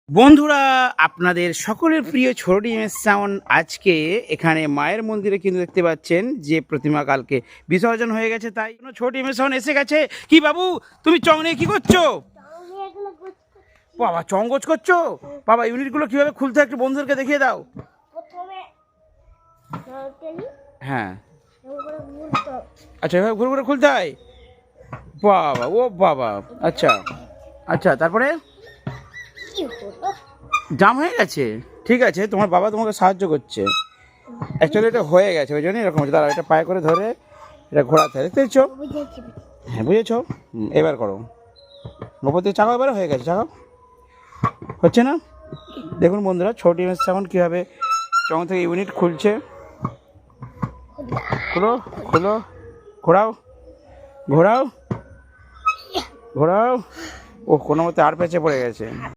বন্ধুরা, আপনাদের সকলের প্রিয় ছোট ডিমের সাউন্ড আজকে এখানে মায়ের মন্দিরে কিন্তু দেখতে পাচ্ছেন যে প্রতিমা কালকে বিসর্জন হয়ে গেছে, তাই ছোট ডিমের সাউন্ড এসে গেছে। কি বাবু, তুমি চং নিয়ে কি করছো? বাবা, চং গোছ করছো? বাবা, ইউনিটগুলো কিভাবে খুলতে হয় একটু বন্ধুদেরকে দেখিয়ে দাও। হ্যাঁ, আচ্ছা, এভাবে ঘুরে ঘুরে খুলতে হয়। বাবা, ও বাবা, আচ্ছা আচ্ছা, তারপরে জাম হয়ে গেছে। ঠিক আছে, তোমার বাবা তোমাকে সাহায্য করছে। অ্যাকচুয়ালি এটা হয়ে গেছে, ওই জন্য এরকম হচ্ছে। দাঁড়াও, এটা পায়ে করে ধরে এটা ঘোরাতে হয়, দেখতে পেয়েছো? হ্যাঁ, বুঝেছো। এবার করো, ওপর থেকে চাকাও এবার হয়ে গেছে। চাকাও হচ্ছে না। দেখুন বন্ধুরা, ছোট ইমেজ এখন কীভাবে চং থেকে ইউনিট খুলছে। খুলো খুলো, ঘোরাও ঘোরাও ঘোরাও। ও কোনো মতে আর পেঁচে পড়ে গেছে।